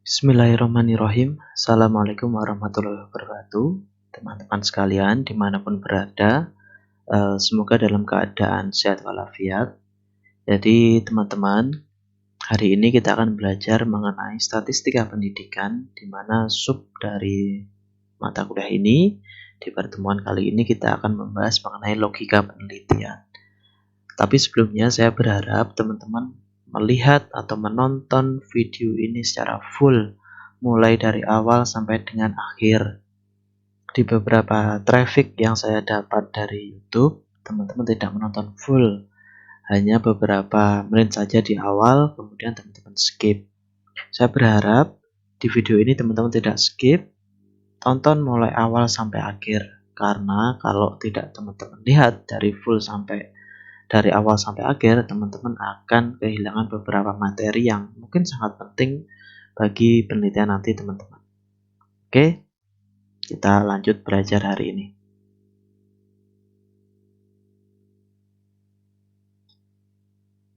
Bismillahirrahmanirrahim. Assalamualaikum warahmatullahi wabarakatuh. Teman-teman sekalian dimanapun berada, semoga dalam keadaan sehat walafiat. Jadi teman-teman, hari ini kita akan belajar mengenai statistika pendidikan, di mana sub dari mata kuliah ini. Di pertemuan kali ini kita akan membahas mengenai logika penelitian. Tapi sebelumnya saya berharap teman-teman melihat atau menonton video ini secara full, mulai dari awal sampai dengan akhir. Di beberapa traffic yang saya dapat dari YouTube, teman-teman tidak menonton full, hanya beberapa menit saja di awal, kemudian teman-teman skip. Saya berharap di video ini teman-teman tidak skip, tonton mulai awal sampai akhir. Karena kalau tidak teman-teman lihat dari awal sampai akhir, teman-teman akan kehilangan beberapa materi yang mungkin sangat penting bagi penelitian nanti teman-teman. Oke, kita lanjut belajar hari ini.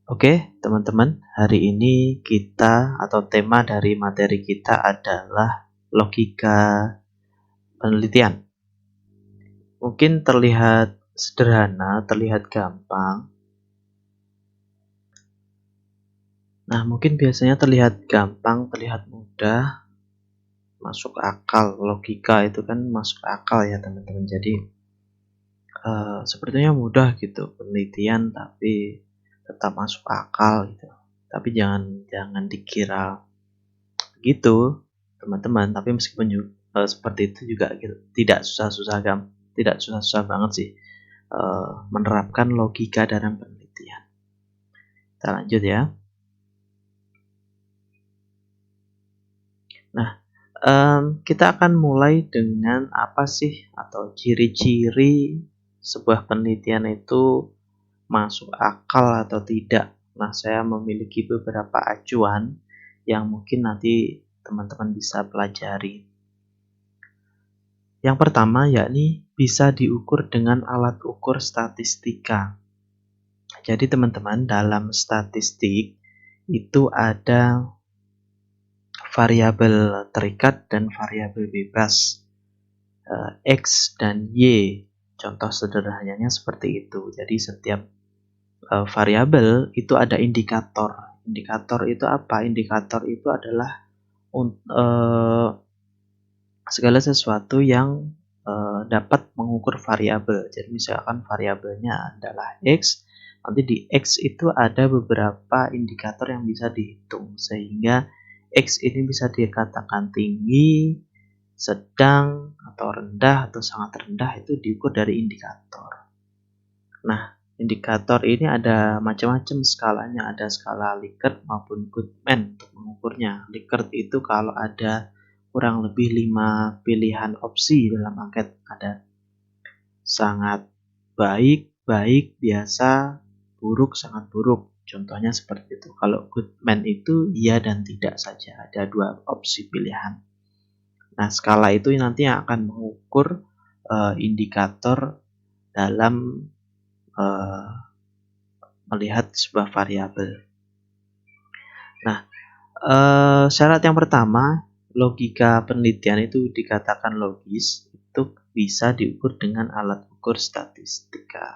Oke, teman-teman, hari ini kita atau tema dari materi kita adalah logika penelitian. Mungkin terlihat sederhana, terlihat gampang. Nah, mungkin biasanya terlihat gampang, terlihat mudah, masuk akal. Logika itu kan masuk akal ya teman-teman. Jadi sepertinya mudah gitu penelitian, tapi tetap masuk akal gitu. Tapi jangan dikira begitu teman-teman. Tapi meskipun seperti itu juga gitu, tidak susah-susah banget sih menerapkan logika dalam penelitian. Kita lanjut ya. Nah, kita akan mulai dengan apa sih atau ciri-ciri sebuah penelitian itu masuk akal atau tidak. Nah, saya memiliki beberapa acuan yang mungkin nanti teman-teman bisa pelajari. Yang pertama yakni bisa diukur dengan alat ukur statistika. Jadi teman-teman, dalam statistik itu ada variabel terikat dan variabel bebas, X dan Y. Contoh sederhananya seperti itu. Jadi setiap variabel itu ada indikator. Indikator itu apa? Indikator itu adalah segala sesuatu yang dapat mengukur variabel. Jadi misalkan variabelnya adalah X, nanti di X itu ada beberapa indikator yang bisa dihitung, sehingga X ini bisa dikatakan tinggi, sedang, atau rendah, atau sangat rendah, itu diukur dari indikator. Nah, indikator ini ada macam-macam skalanya, ada skala Likert maupun Goodman untuk mengukurnya. Likert itu kalau ada kurang lebih 5 pilihan opsi dalam angket, ada sangat baik, biasa, buruk, sangat buruk. Contohnya seperti itu. Kalau Goodman itu iya dan tidak saja, ada 2 opsi pilihan. Nah, skala itu nanti yang akan mengukur indikator dalam melihat sebuah variabel. Nah, syarat yang pertama, logika penelitian itu dikatakan logis, itu bisa diukur dengan alat ukur statistika.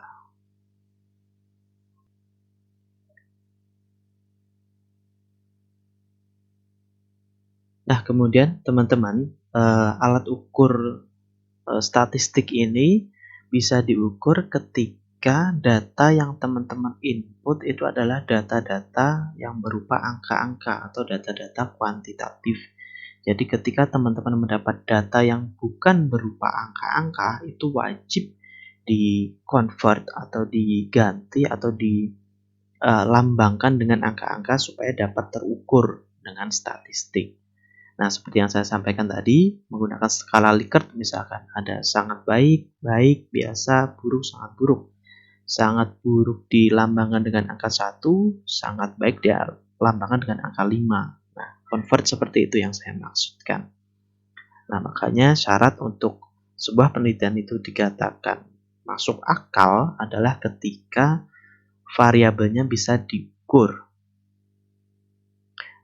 Nah, kemudian teman-teman, alat ukur statistik ini bisa diukur ketika data yang teman-teman input itu adalah data-data yang berupa angka-angka atau data-data kuantitatif. Jadi ketika teman-teman mendapat data yang bukan berupa angka-angka, itu wajib di-convert atau diganti atau dilambangkan dengan angka-angka supaya dapat terukur dengan statistik. Nah, seperti yang saya sampaikan tadi, menggunakan skala Likert misalkan, ada sangat baik, biasa, buruk, sangat buruk. Sangat buruk dilambangkan dengan angka 1, sangat baik dilambangkan dengan angka 5. Nah, convert seperti itu yang saya maksudkan. Nah, makanya syarat untuk sebuah penelitian itu dikatakan masuk akal adalah ketika variabelnya bisa diukur.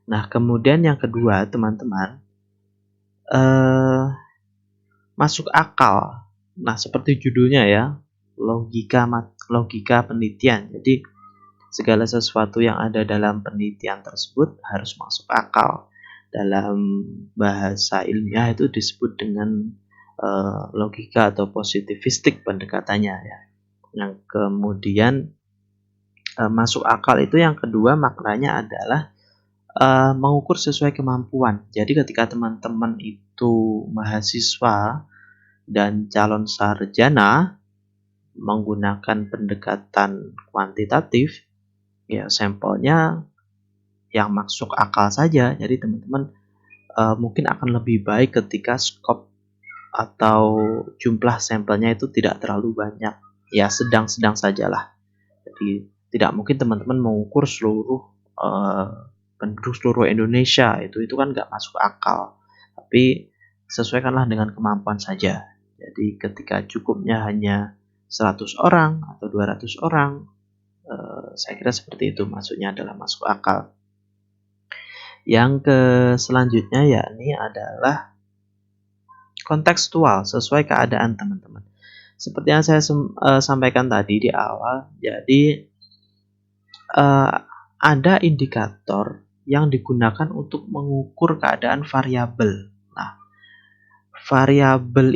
Nah, kemudian yang kedua, teman-teman, eh, masuk akal. Nah, seperti judulnya ya, logika penelitian. Jadi, segala sesuatu yang ada dalam penelitian tersebut harus masuk akal. Dalam bahasa ilmiah itu disebut dengan logika atau positivistik pendekatannya ya. Yang kemudian masuk akal itu yang kedua maknanya adalah mengukur sesuai kemampuan. Jadi ketika teman-teman itu mahasiswa dan calon sarjana menggunakan pendekatan kuantitatif, ya sampelnya yang masuk akal saja. Jadi teman-teman mungkin akan lebih baik ketika skop atau jumlah sampelnya itu tidak terlalu banyak. Ya sedang-sedang sajalah. Jadi tidak mungkin teman-teman mengukur seluruh penduduk seluruh Indonesia, itu kan nggak masuk akal. Tapi sesuaikanlah dengan kemampuan saja. Jadi ketika cukupnya hanya 100 orang atau 200 orang, saya kira seperti itu maksudnya adalah masuk akal. Yang selanjutnya yakni adalah kontekstual sesuai keadaan teman-teman. Seperti yang saya sampaikan tadi di awal, jadi ada indikator yang digunakan untuk mengukur keadaan variabel. Nah, variabel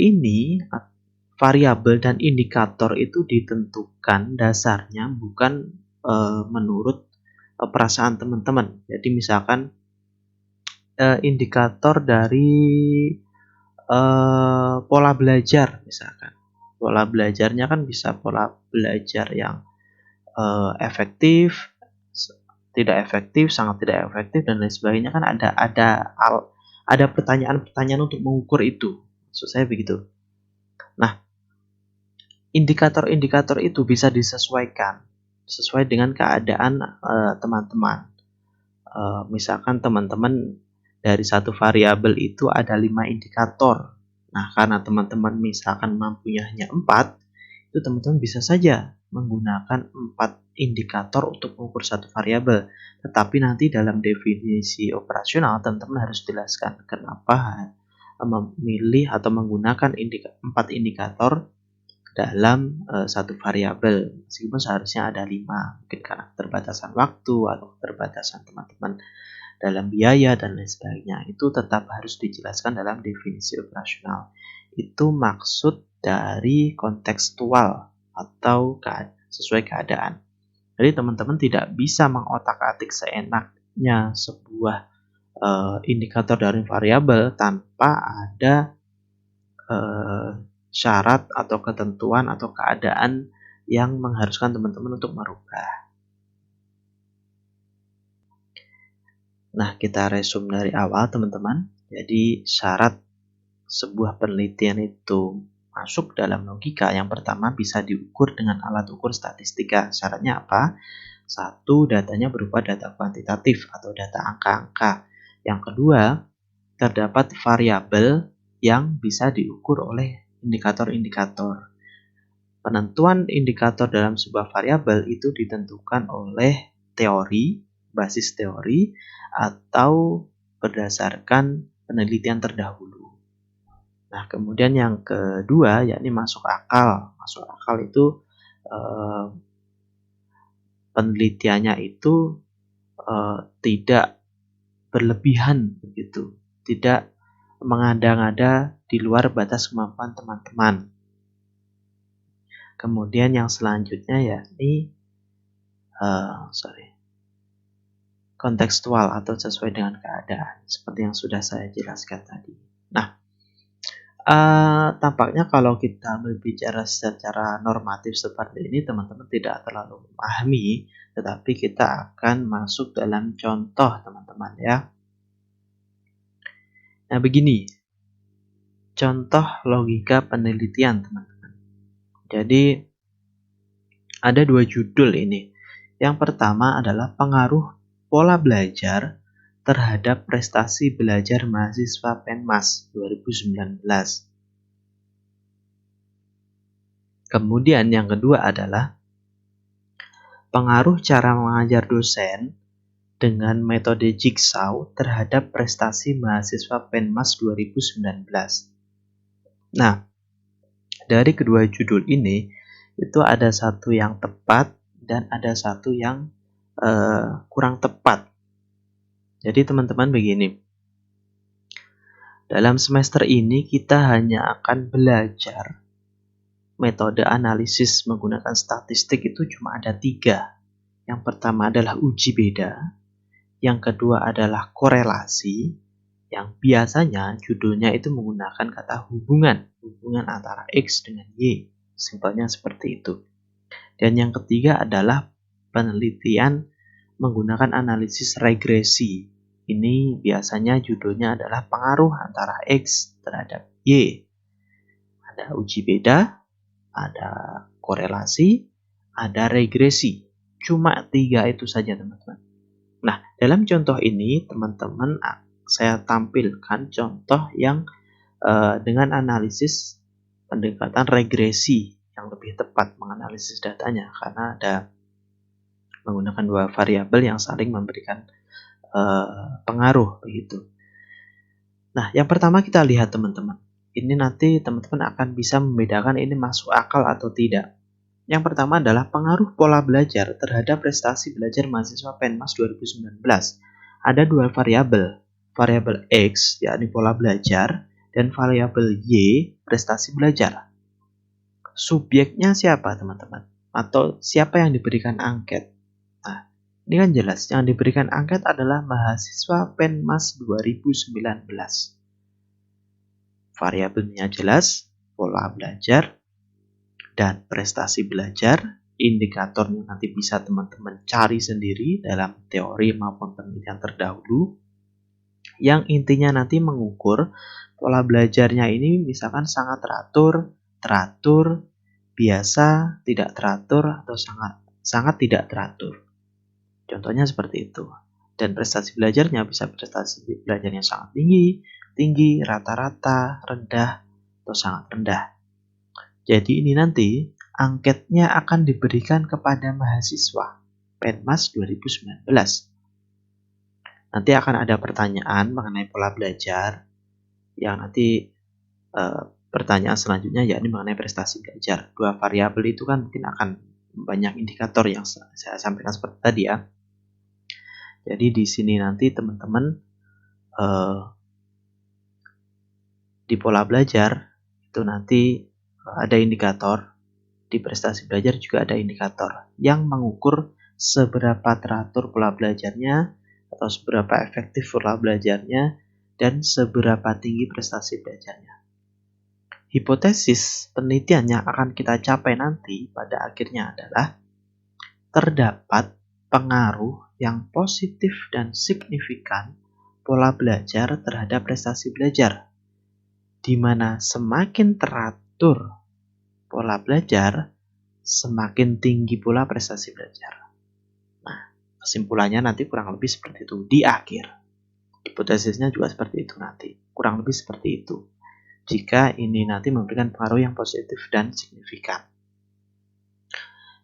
dan indikator itu ditentukan dasarnya bukan menurut perasaan teman-teman. Jadi misalkan indikator dari pola belajar misalkan. Pola belajarnya kan bisa pola belajar yang efektif, tidak efektif, sangat tidak efektif dan lain sebagainya kan ada pertanyaan-pertanyaan untuk mengukur itu. Maksud saya begitu. Nah, indikator-indikator itu bisa disesuaikan sesuai dengan keadaan teman-teman. Misalkan teman-teman dari satu variabel itu ada 5 indikator. Nah, karena teman-teman misalkan mampunya hanya 4, itu teman-teman bisa saja menggunakan 4 indikator untuk mengukur satu variabel. Tetapi nanti dalam definisi operasional, teman-teman harus jelaskan kenapa memilih atau menggunakan 4 indikator dalam satu variabel. Meskipun seharusnya ada 5, mungkin karena keterbatasan waktu atau keterbatasan teman-teman dalam biaya dan lain sebagainya. Itu tetap harus dijelaskan dalam definisi operasional. Itu maksud dari kontekstual atau sesuai keadaan. Jadi teman-teman tidak bisa mengotak-atik seenaknya sebuah indikator dari variabel tanpa ada syarat atau ketentuan atau keadaan yang mengharuskan teman-teman untuk merubah. Nah, kita resume dari awal teman-teman. Jadi syarat sebuah penelitian itu masuk dalam logika, yang pertama bisa diukur dengan alat ukur statistika. Syaratnya apa? Satu, datanya berupa data kuantitatif atau data angka-angka. Yang kedua, terdapat variabel yang bisa diukur oleh indikator-indikator. Penentuan indikator dalam sebuah variabel itu ditentukan oleh teori, basis teori, atau berdasarkan penelitian terdahulu. Nah, kemudian yang kedua yakni masuk akal. Masuk akal itu penelitiannya itu tidak berlebihan begitu, tidak mengada-ngada di luar batas kemampuan teman-teman. Kemudian yang selanjutnya yakni kontekstual atau sesuai dengan keadaan, seperti yang sudah saya jelaskan tadi. Nah, tampaknya kalau kita berbicara secara normatif seperti ini, teman-teman tidak terlalu memahami, tetapi kita akan masuk dalam contoh, teman-teman ya. Nah, begini, contoh logika penelitian, teman-teman. Jadi, ada 2 judul ini. Yang pertama adalah pengaruh pola belajar terhadap prestasi belajar mahasiswa Penmas 2019. Kemudian yang kedua adalah pengaruh cara mengajar dosen dengan metode Jigsaw terhadap prestasi mahasiswa Penmas 2019. Nah, dari kedua judul ini, itu ada satu yang tepat dan ada satu yang kurang tepat. Jadi teman-teman begini, dalam semester ini kita hanya akan belajar metode analisis menggunakan statistik itu cuma ada 3. Yang pertama adalah uji beda, yang kedua adalah korelasi, yang biasanya judulnya itu menggunakan kata hubungan antara X dengan Y. Simpelnya seperti itu. Dan yang ketiga adalah penelitian menggunakan analisis regresi. Ini biasanya judulnya adalah pengaruh antara X terhadap Y. Ada uji beda, ada korelasi, ada regresi. Cuma 3 itu saja teman-teman. Nah, dalam contoh ini teman-teman saya tampilkan contoh yang dengan analisis pendekatan regresi yang lebih tepat menganalisis datanya karena ada menggunakan 2 variabel yang saling memberikan pengaruh begitu. Nah, yang pertama kita lihat teman-teman. Ini nanti teman-teman akan bisa membedakan ini masuk akal atau tidak. Yang pertama adalah pengaruh pola belajar terhadap prestasi belajar mahasiswa Penmas 2019. Ada 2 variabel. Variabel X, yakni pola belajar, dan variabel Y, prestasi belajar. Subjeknya siapa teman-teman? Atau siapa yang diberikan angket? Nah, ini kan jelas. Yang diberikan angket adalah mahasiswa Penmas 2019. Variabelnya jelas, pola belajar, dan prestasi belajar. Indikatornya nanti bisa teman-teman cari sendiri dalam teori maupun penelitian terdahulu. Yang intinya nanti mengukur pola belajarnya ini misalkan sangat teratur, biasa, tidak teratur, atau sangat tidak teratur. Contohnya seperti itu. Dan prestasi belajarnya bisa prestasi belajarnya sangat tinggi, rata-rata, rendah, atau sangat rendah. Jadi ini nanti angketnya akan diberikan kepada mahasiswa Penmas 2019. Nanti akan ada pertanyaan mengenai pola belajar yang nanti pertanyaan selanjutnya yakni mengenai prestasi belajar. 2 variabel itu kan mungkin akan banyak indikator yang saya sampaikan seperti tadi ya. Jadi di sini nanti teman-teman di pola belajar itu nanti ada indikator, di prestasi belajar juga ada indikator yang mengukur seberapa teratur pola belajarnya atau seberapa efektif pola belajarnya dan seberapa tinggi prestasi belajarnya. Hipotesis penelitian yang akan kita capai nanti pada akhirnya adalah terdapat pengaruh yang positif dan signifikan pola belajar terhadap prestasi belajar, di mana semakin teratur pola belajar, semakin tinggi pula prestasi belajar. Nah, kesimpulannya nanti kurang lebih seperti itu di akhir. Hipotesisnya juga seperti itu nanti, kurang lebih seperti itu. Jika ini nanti memberikan pengaruh yang positif dan signifikan.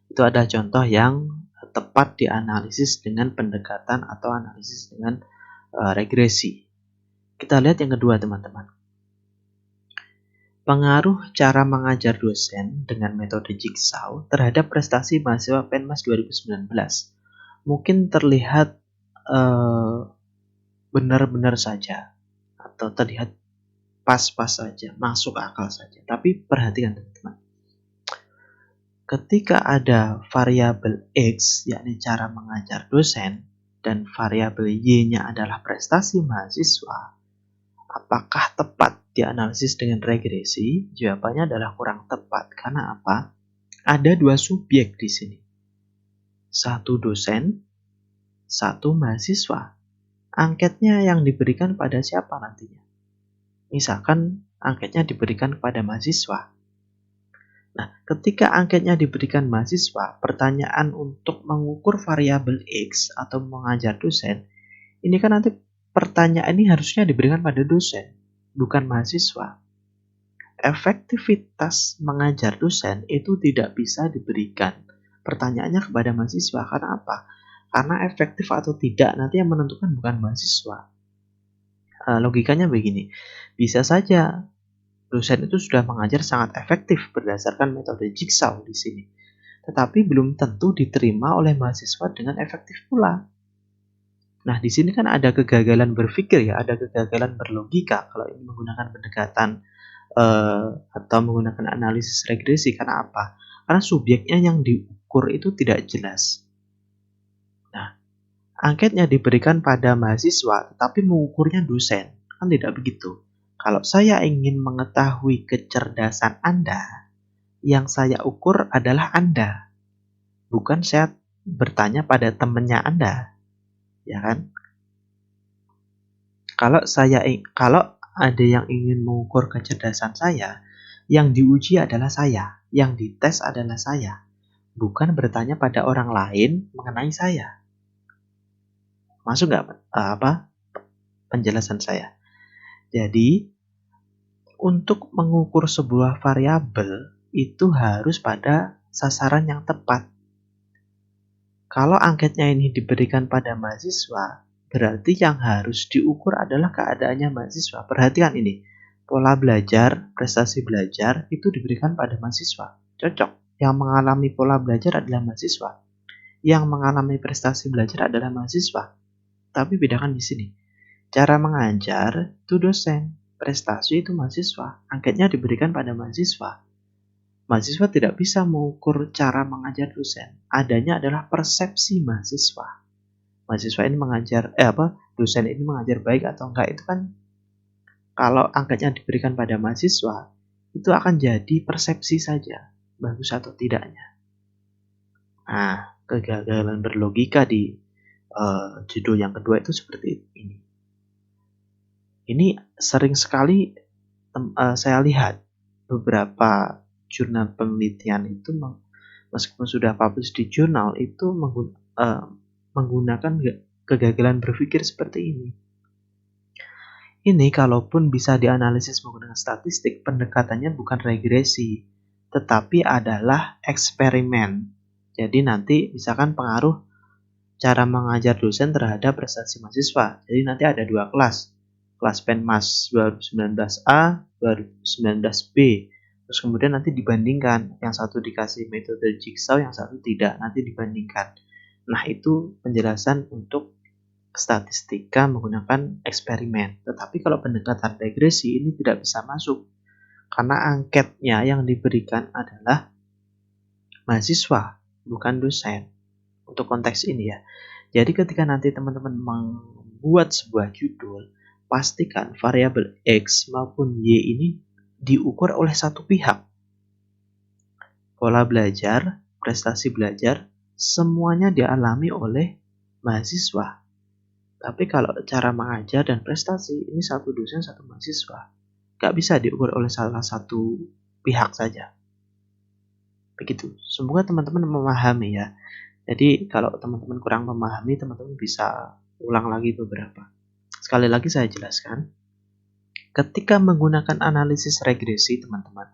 Itu ada contoh yang tepat dianalisis dengan pendekatan atau analisis dengan regresi. Kita lihat yang kedua teman-teman. Pengaruh cara mengajar dosen dengan metode Jigsaw terhadap prestasi mahasiswa Penmas 2019 mungkin terlihat benar-benar saja atau terlihat pas-pas saja, masuk akal saja. Tapi perhatikan teman-teman. Ketika ada variabel X, yakni cara mengajar dosen, dan variabel Y-nya adalah prestasi mahasiswa, apakah tepat dianalisis dengan regresi? Jawabannya adalah kurang tepat. Karena apa? Ada 2 subjek di sini. 1 dosen, 1 mahasiswa. Angketnya yang diberikan pada siapa nantinya? Misalkan angketnya diberikan kepada mahasiswa. Nah, ketika angketnya diberikan mahasiswa, pertanyaan untuk mengukur variabel X atau mengajar dosen, ini kan nanti pertanyaan ini harusnya diberikan pada dosen, bukan mahasiswa. Efektivitas mengajar dosen itu tidak bisa diberikan pertanyaannya kepada mahasiswa. Karena apa? Karena efektif atau tidak nanti yang menentukan bukan mahasiswa. Logikanya begini, bisa saja dosen itu sudah mengajar sangat efektif berdasarkan metode jigsaw di sini, tetapi belum tentu diterima oleh mahasiswa dengan efektif pula. Nah, di sini kan ada kegagalan berpikir ya, ada kegagalan berlogika kalau ini menggunakan pendekatan atau menggunakan analisis regresi. Karena apa? Karena subjeknya yang diukur itu tidak jelas. Nah, angketnya diberikan pada mahasiswa, tetapi mengukurnya dosen. Kan tidak begitu. Kalau saya ingin mengetahui kecerdasan Anda, yang saya ukur adalah Anda. Bukan saya bertanya pada temannya Anda. Ya kan? Kalau ada yang ingin mengukur kecerdasan saya, yang diuji adalah saya, yang dites adalah saya. Bukan bertanya pada orang lain mengenai saya. Masuk nggak penjelasan saya? Jadi, untuk mengukur sebuah variabel itu harus pada sasaran yang tepat. Kalau angketnya ini diberikan pada mahasiswa, berarti yang harus diukur adalah keadaannya mahasiswa. Perhatikan ini, pola belajar, prestasi belajar itu diberikan pada mahasiswa. Cocok. Yang mengalami pola belajar adalah mahasiswa. Yang mengalami prestasi belajar adalah mahasiswa. Tapi bedakan di sini. Cara mengajar itu dosen, prestasi itu mahasiswa. Angketnya diberikan pada mahasiswa. Mahasiswa tidak bisa mengukur cara mengajar dosen. Adanya adalah persepsi mahasiswa. Mahasiswa ini dosen ini mengajar baik atau enggak, itu kan kalau angketnya diberikan pada mahasiswa, itu akan jadi persepsi saja, bagus atau tidaknya. Nah, kegagalan berlogika di judul yang kedua itu seperti ini. Ini sering sekali saya lihat beberapa jurnal penelitian itu meskipun sudah publish di jurnal itu menggunakan kegagalan berpikir seperti ini. Ini kalaupun bisa dianalisis menggunakan statistik, pendekatannya bukan regresi, tetapi adalah eksperimen. Jadi nanti misalkan pengaruh cara mengajar dosen terhadap prestasi mahasiswa. Jadi nanti ada dua kelas. Kelas Penmas 2019A, 2019B. Terus kemudian nanti dibandingkan. Yang satu dikasih metode jigsaw, yang satu tidak. Nanti dibandingkan. Nah, itu penjelasan untuk statistika menggunakan eksperimen. Tetapi kalau pendekatan regresi ini tidak bisa masuk. Karena angketnya yang diberikan adalah mahasiswa, bukan dosen. Untuk konteks ini ya. Jadi ketika nanti teman-teman membuat sebuah judul, pastikan variabel X maupun Y ini diukur oleh satu pihak. Pola belajar, prestasi belajar, semuanya dialami oleh mahasiswa. Tapi kalau cara mengajar dan prestasi, ini satu dosen, satu mahasiswa. Gak bisa diukur oleh salah satu pihak saja. Begitu. Semoga teman-teman memahami ya. Jadi kalau teman-teman kurang memahami, teman-teman bisa ulang lagi beberapa. Sekali lagi saya jelaskan. Ketika menggunakan analisis regresi, teman-teman,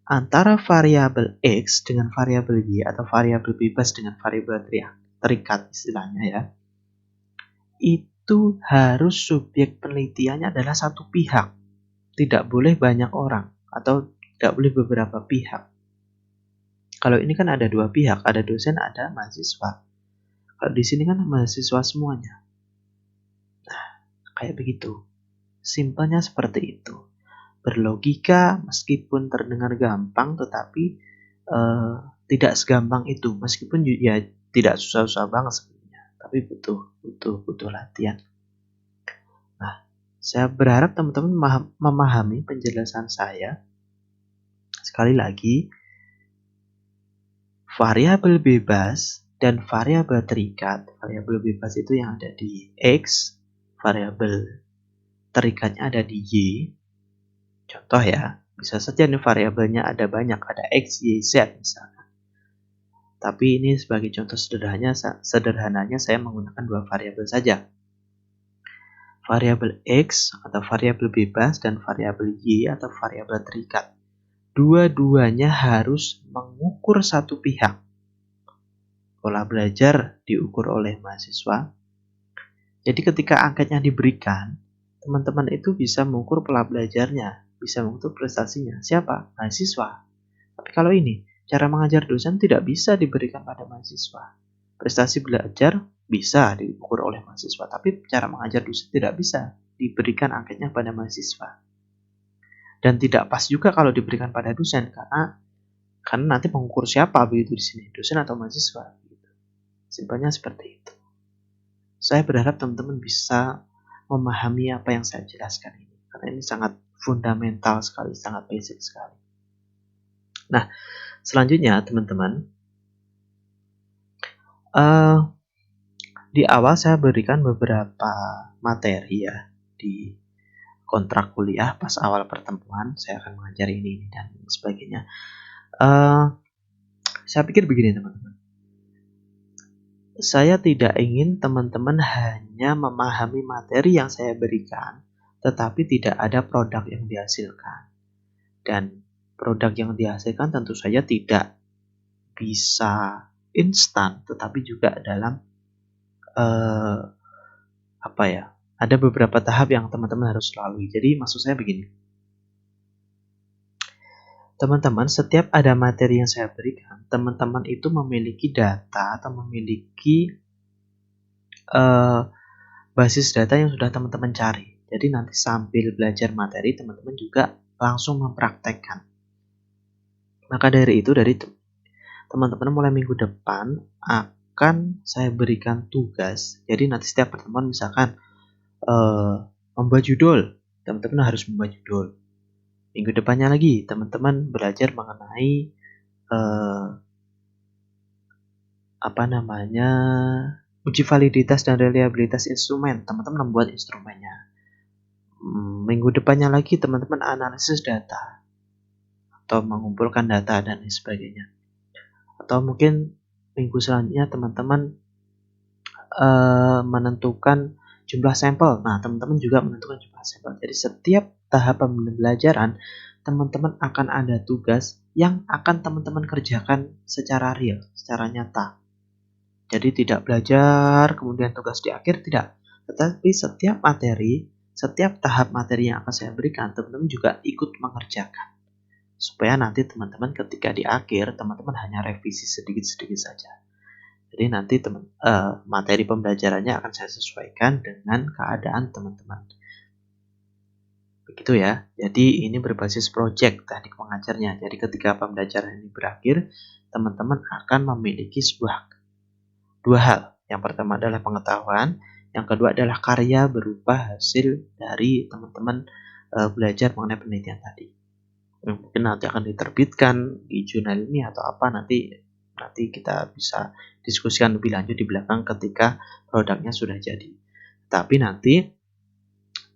antara variabel X dengan variabel Y atau variabel bebas dengan variabel terikat istilahnya ya, itu harus subjek penelitiannya adalah satu pihak. Tidak boleh banyak orang atau tidak boleh beberapa pihak. Kalau ini kan ada dua pihak, ada dosen, ada mahasiswa. Kalau di sini kan mahasiswa semuanya. Nah, kayak begitu. Simpelnya seperti itu. Berlogika meskipun terdengar gampang, tetapi tidak segampang itu. Meskipun ya tidak susah-susah banget sebenarnya, tapi butuh latihan. Nah, saya berharap teman-teman memahami penjelasan saya. Sekali lagi, variabel bebas dan variabel terikat. Variabel bebas itu yang ada di X, variabel terikatnya ada di Y. Contoh ya, bisa saja nih variabelnya ada banyak, ada X, Y, Z misalnya. Tapi ini sebagai contoh sederhananya saya menggunakan dua variabel saja. Variabel X atau variabel bebas dan variabel Y atau variabel terikat. Dua-duanya harus mengukur satu pihak. pola belajar diukur oleh mahasiswa. Jadi ketika angketnya diberikan, teman-teman itu bisa mengukur pola belajarnya, bisa mengukur prestasinya. Siapa? Mahasiswa. Tapi kalau ini, cara mengajar dosen tidak bisa diberikan pada mahasiswa. Prestasi belajar bisa diukur oleh mahasiswa, tapi cara mengajar dosen tidak bisa diberikan angketnya pada mahasiswa. Dan tidak pas juga kalau diberikan pada dosen, karena nanti mengukur siapa begitu di sini, dosen atau mahasiswa. Simpelnya seperti itu. Saya berharap teman-teman bisa memahami apa yang saya jelaskan ini, karena ini sangat fundamental sekali, sangat basic sekali. Nah, selanjutnya teman-teman, di awal saya berikan beberapa materi ya di kontrak kuliah. Pas awal pertemuan saya akan mengajari ini dan sebagainya. Saya pikir begini teman-teman, saya tidak ingin teman-teman hanya memahami materi yang saya berikan, tetapi tidak ada produk yang dihasilkan. Dan produk yang dihasilkan tentu saja tidak bisa instan, tetapi juga dalam ada beberapa tahap yang teman-teman harus lalui. Jadi maksud saya begini, teman-teman, setiap ada materi yang saya berikan, teman-teman itu memiliki data atau memiliki basis data yang sudah teman-teman cari. Jadi nanti sambil belajar materi, teman-teman juga langsung mempraktekkan. Maka dari itu, dari teman-teman mulai minggu depan akan saya berikan tugas. Jadi nanti setiap pertemuan misalkan membuat judul, teman-teman harus membuat judul. Minggu depannya lagi teman-teman belajar mengenai uji validitas dan reliabilitas instrumen. Teman-teman membuat instrumennya. Minggu depannya lagi teman-teman analisis data atau mengumpulkan data dan sebagainya. Atau mungkin minggu selanjutnya teman-teman menentukan jumlah sampel. Nah, teman-teman juga menentukan jumlah sampel. Jadi setiap tahap pembelajaran, teman-teman akan ada tugas yang akan teman-teman kerjakan secara real, secara nyata. Jadi tidak belajar, kemudian tugas di akhir, tidak. Tetapi setiap materi, setiap tahap materi yang akan saya berikan, teman-teman juga ikut mengerjakan. Supaya nanti teman-teman ketika di akhir, teman-teman hanya revisi sedikit-sedikit saja. Jadi nanti materi pembelajarannya akan saya sesuaikan dengan keadaan teman-teman. Begitu ya. Jadi ini berbasis project teknik mengajarnya. Jadi ketika pembelajaran ini berakhir, teman-teman akan memiliki dua hal. Yang pertama adalah pengetahuan, yang kedua adalah karya berupa hasil dari teman-teman belajar mengenai penelitian tadi. Mungkin nanti akan diterbitkan di jurnal ini atau apa, nanti kita bisa diskusikan lebih lanjut di belakang ketika produknya sudah jadi. Tapi nanti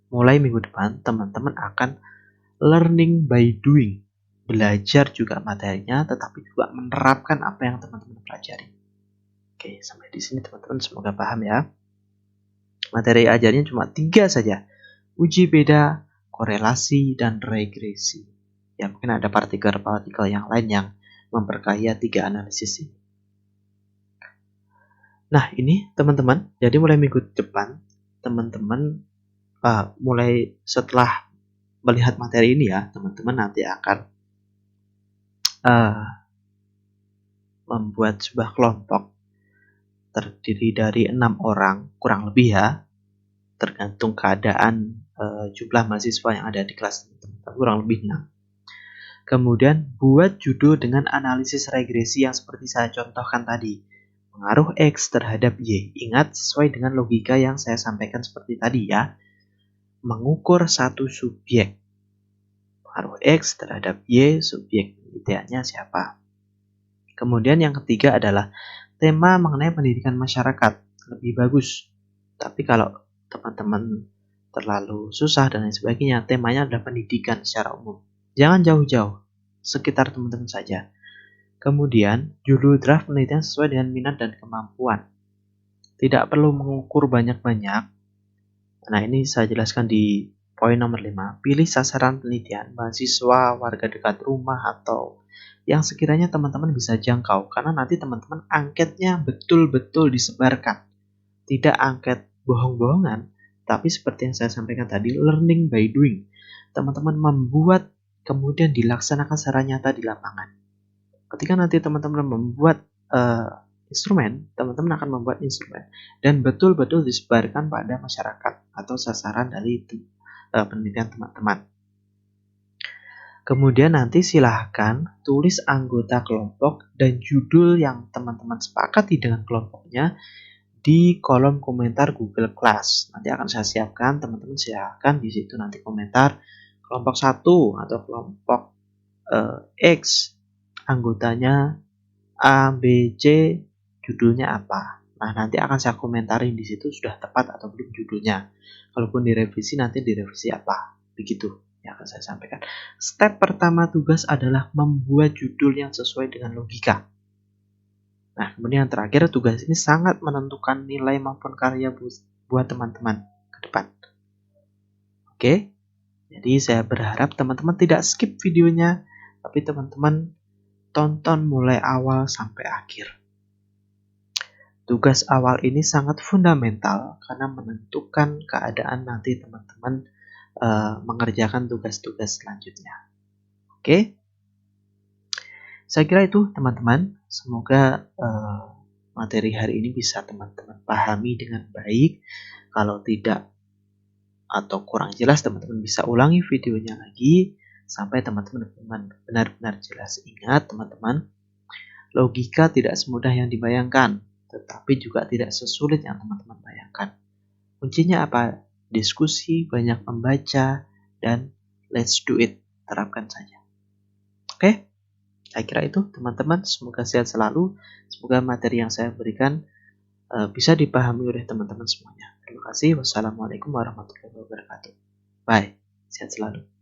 mulai minggu depan teman-teman akan learning by doing, belajar juga materinya tetapi juga menerapkan apa yang teman-teman pelajari. Oke, sampai di sini teman-teman semoga paham ya. Materi ajarnya cuma 3 saja, uji beda, korelasi, dan regresi. Ya mungkin ada partikel-partikel yang lain yang memperkaya 3 analisis ini. Nah ini teman-teman, jadi mulai minggu depan teman-teman mulai setelah melihat materi ini ya, teman-teman nanti akan membuat sebuah kelompok terdiri dari 6 orang kurang lebih ya, tergantung keadaan jumlah mahasiswa yang ada di kelas teman-teman, kurang lebih 6. Kemudian buat judul dengan analisis regresi yang seperti saya contohkan tadi. Pengaruh X terhadap Y. Ingat sesuai dengan logika yang saya sampaikan seperti tadi ya. Mengukur satu subjek. Pengaruh X terhadap Y, subjek penelitiannya siapa. Kemudian yang ketiga adalah tema mengenai pendidikan masyarakat. Lebih bagus. Tapi kalau teman-teman terlalu susah dan lain sebagainya, temanya adalah pendidikan secara umum. Jangan jauh-jauh, sekitar teman-teman saja. Kemudian, judul draft penelitian sesuai dengan minat dan kemampuan. Tidak perlu mengukur banyak-banyak. Nah, ini saya jelaskan di poin nomor 5. Pilih sasaran penelitian, mahasiswa, warga dekat rumah, atau yang sekiranya teman-teman bisa jangkau, karena nanti teman-teman angketnya betul-betul disebarkan. Tidak angket bohong-bohongan, tapi seperti yang saya sampaikan tadi, learning by doing. Teman-teman membuat, kemudian dilaksanakan secara nyata di lapangan. Ketika nanti teman-teman membuat instrumen, teman-teman akan membuat instrumen dan betul-betul disebarkan pada masyarakat atau sasaran dari penelitian teman-teman. Kemudian nanti silahkan tulis anggota kelompok dan judul yang teman-teman sepakati dengan kelompoknya di kolom komentar Google Class. Nanti akan saya siapkan, teman-teman silahkan di situ nanti komentar kelompok 1 atau kelompok X, anggotanya A, B, C, judulnya apa. Nah, nanti akan saya komentarin di situ sudah tepat atau belum judulnya. Kalaupun direvisi, nanti direvisi apa. Begitu yang akan saya sampaikan. Step pertama tugas adalah membuat judul yang sesuai dengan logika. Nah, kemudian yang terakhir, tugas ini sangat menentukan nilai maupun karya buat teman-teman ke depan. Oke, jadi saya berharap teman-teman tidak skip videonya, tapi teman-teman tonton mulai awal sampai akhir. Tugas awal ini sangat fundamental karena menentukan keadaan nanti teman-teman mengerjakan tugas-tugas selanjutnya. Oke, saya kira itu teman-teman. Semoga materi hari ini bisa teman-teman pahami dengan baik. Kalau tidak atau kurang jelas, teman-teman bisa ulangi videonya lagi sampai teman-teman benar-benar jelas. Ingat teman-teman, logika tidak semudah yang dibayangkan, tetapi juga tidak sesulit yang teman-teman bayangkan. Kuncinya apa? Diskusi, banyak membaca, dan let's do it. Terapkan saja. Oke? Saya kira itu teman-teman. Semoga sehat selalu. Semoga materi yang saya berikan bisa dipahami oleh teman-teman semuanya. Terima kasih. Wassalamualaikum warahmatullahi wabarakatuh. Bye. Sehat selalu.